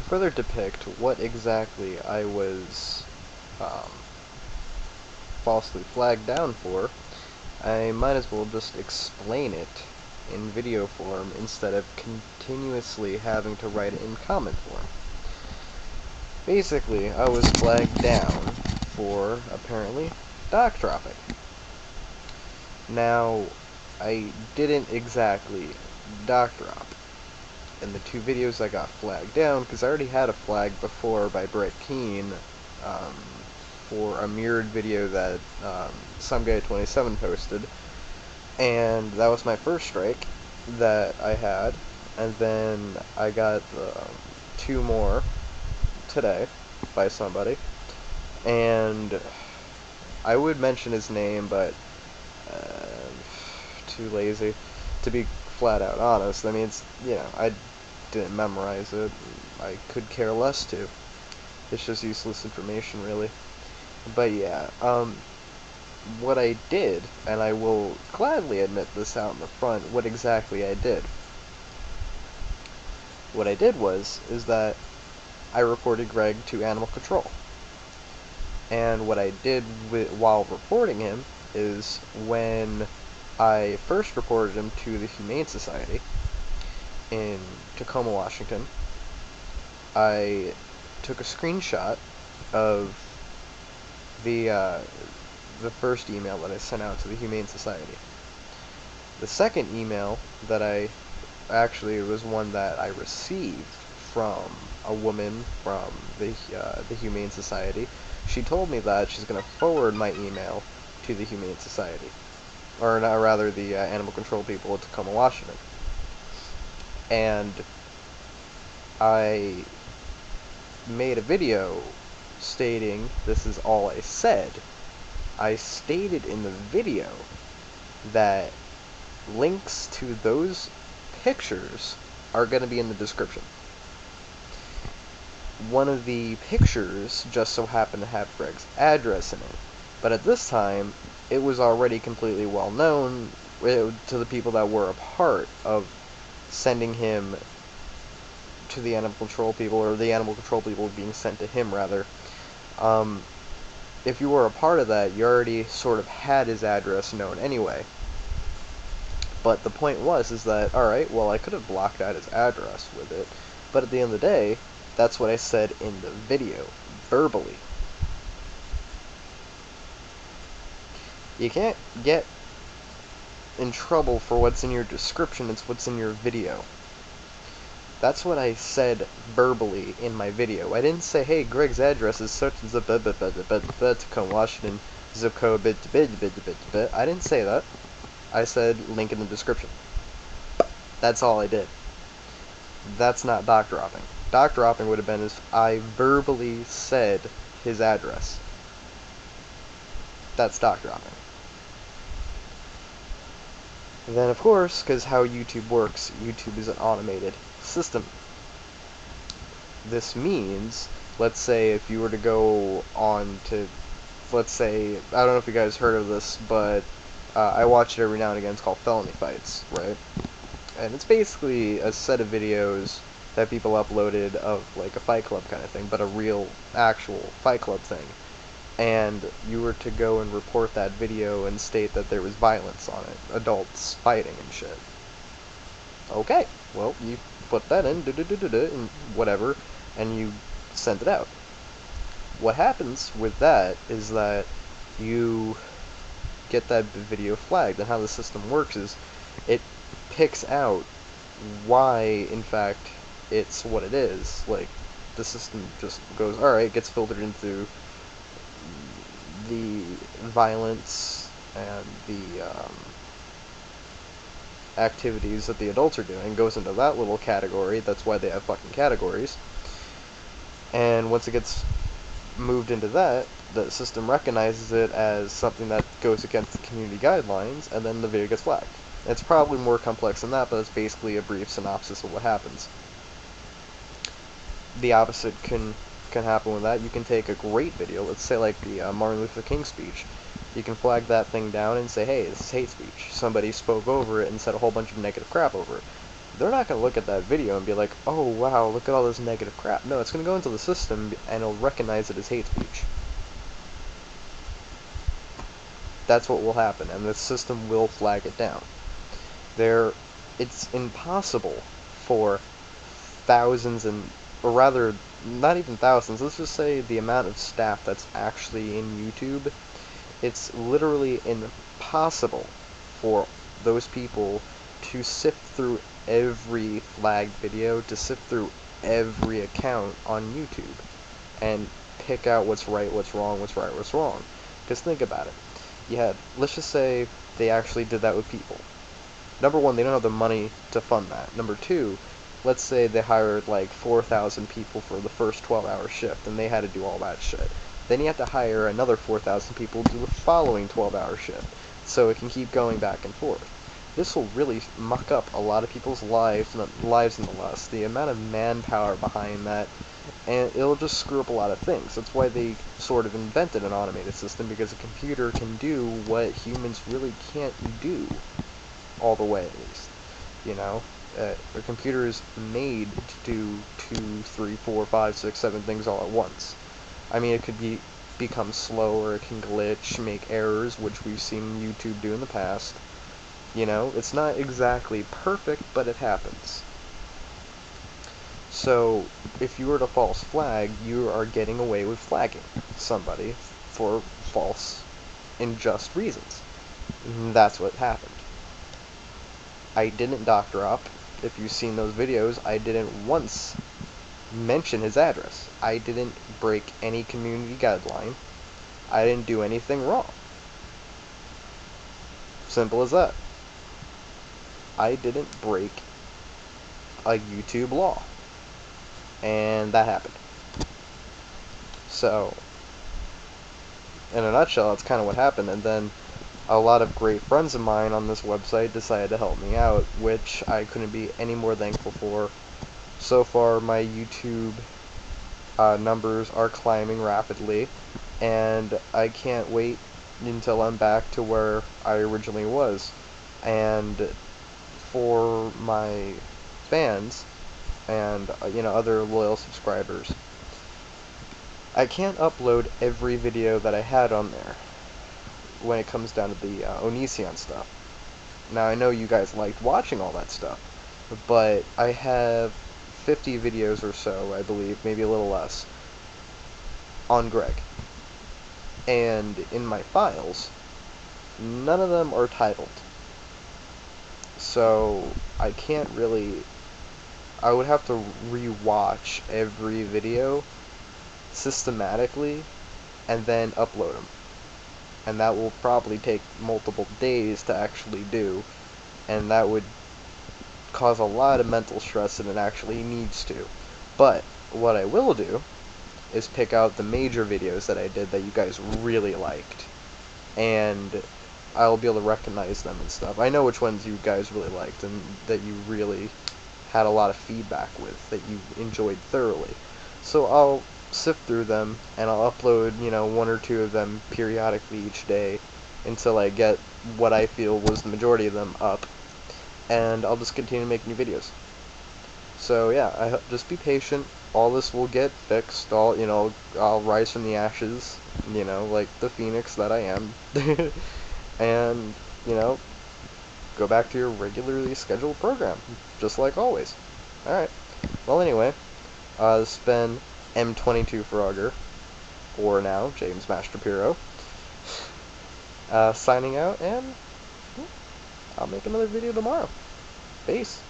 further depict what exactly I was um, falsely flagged down for, I might as well just explain it in video form instead of continuously having to write it in comment form. Basically, I was flagged down for, apparently, dock dropping. Now, I didn't exactly dock drop. In the two videos I got flagged down, because I already had a flag before by Brett Keane, um, for a mirrored video that SomeGuy27 posted, and that was my first strike that I had, and then I got two more today by somebody, and I would mention his name, but too lazy to be flat out honest. I mean, I didn't memorize it. I could care less to. It's just useless information, really. But yeah, what I did, and I will gladly admit this out in the front, what exactly I did. What I did is that I reported Greg to Animal Control. And what I did while reporting him is when I first reported him to the Humane Society in Tacoma, Washington, I took a screenshot of the first email that I sent out to the Humane Society. The second email that actually was one that I received from a woman from the Humane Society. She told me that she's going to forward my email to the Humane Society, or rather the Animal Control people at Tacoma, Washington. And I made a video stating this is all I said. I stated in the video that links to those pictures are going to be in the description. One of the pictures just so happened to have Greg's address in it, but at this time it was already completely well known to the people that were a part of sending him to the Animal Control people, or the Animal Control people being sent to him, rather. If you were a part of that, you already sort of had his address known anyway. But the point is that, alright, well, I could have blocked out his address with it, but at the end of the day, that's what I said in the video, verbally. You can't get in trouble for what's in your description, it's what's in your video. That's what I said verbally in my video. I didn't say, hey, Greg's address is such and such, Tacoma, Washington, zip code, I didn't say that. I said, link in the description. That's all I did. That's not dock dropping. Dock dropping would have been if I verbally said his address. That's dock dropping. And then, of course, because how YouTube works, YouTube is an automated system. This means, let's say if you were to go on to, let's say, I don't know if you guys heard of this, but I watch it every now and again. It's called Felony Fights, right? And it's basically a set of videos that people uploaded of like a Fight Club kind of thing, but a real, actual Fight Club thing. And you were to go and report that video and state that there was violence on it, adults fighting and shit. Okay, well, you put that in, and whatever, and you send it out. What happens with that is that you get that video flagged, and how the system works is it picks out why, in fact, it's what it is. Like, the system just goes, alright, gets filtered into the violence and the activities that the adults are doing, goes into that little category. That's why they have fucking categories. And once it gets moved into that, the system recognizes it as something that goes against the community guidelines, and then the video gets flagged. It's probably more complex than that, but it's basically a brief synopsis of what happens. The opposite can happen with that. You can take a great video, let's say like the Martin Luther King speech. You can flag that thing down and say, hey, this is hate speech. Somebody spoke over it and said a whole bunch of negative crap over it. they're not going to look at that video and be like, oh wow, look at all this negative crap. No, it's going to go into the system and it'll recognize it as hate speech. That's what will happen, and the system will flag it down. It's impossible for thousands or rather, not even thousands, let's just say the amount of staff that's actually in YouTube, it's literally impossible for those people to sift through every flagged video, to sift through every account on YouTube, and pick out what's right, what's wrong, what's right, what's wrong. Because think about it. Let's just say they actually did that with people. Number one, they don't have the money to fund that. Number two, let's say they hired like 4,000 people for the first 12-hour shift, and they had to do all that shit. Then you have to hire another 4,000 people to do the following 12-hour shift, so it can keep going back and forth. This will really muck up a lot of people's lives nonetheless. The amount of manpower behind that, and it'll just screw up a lot of things. That's why they sort of invented an automated system, because a computer can do what humans really can't do. All the way, at least. You know, a computer is made to do 2, 3, 4, 5, 6, 7 things all at once. I mean, it could become slower, it can glitch, make errors, which we've seen YouTube do in the past. You know, it's not exactly perfect, but it happens. So, if you were to false flag, you are getting away with flagging somebody for false, unjust reasons. That's what happened. I didn't dock drop. If you've seen those videos, I didn't once mention his address. I didn't break any community guideline. I didn't do anything wrong. Simple as that. I didn't break a YouTube law. And that happened. So, in a nutshell, that's kind of what happened. And then a lot of great friends of mine on this website decided to help me out, which I couldn't be any more thankful for. So far, my YouTube numbers are climbing rapidly, and I can't wait until I'm back to where I originally was. And for my fans and other loyal subscribers, I can't upload every video that I had on there when it comes down to the Onision stuff. Now, I know you guys liked watching all that stuff, but I have 50 videos or so, I believe, maybe a little less, on Greg. And in my files, none of them are titled. So, I can't really... I would have to re-watch every video systematically and then upload them. And that will probably take multiple days to actually do, and that would cause a lot of mental stress than it actually needs to. But what I will do is pick out the major videos that I did that you guys really liked, and I'll be able to recognize them and stuff. I know which ones you guys really liked and that you really had a lot of feedback with, that you enjoyed thoroughly. So I'll sift through them, and I'll upload, one or two of them periodically each day until I get what I feel was the majority of them up, and I'll just continue making new videos. So yeah, just be patient. All this will get fixed. I'll rise from the ashes, like the phoenix that I am, and go back to your regularly scheduled program, just like always. All right. Well, anyway, this has been M22 Frogger, or now James Mastrapiro, signing out, and I'll make another video tomorrow. Peace.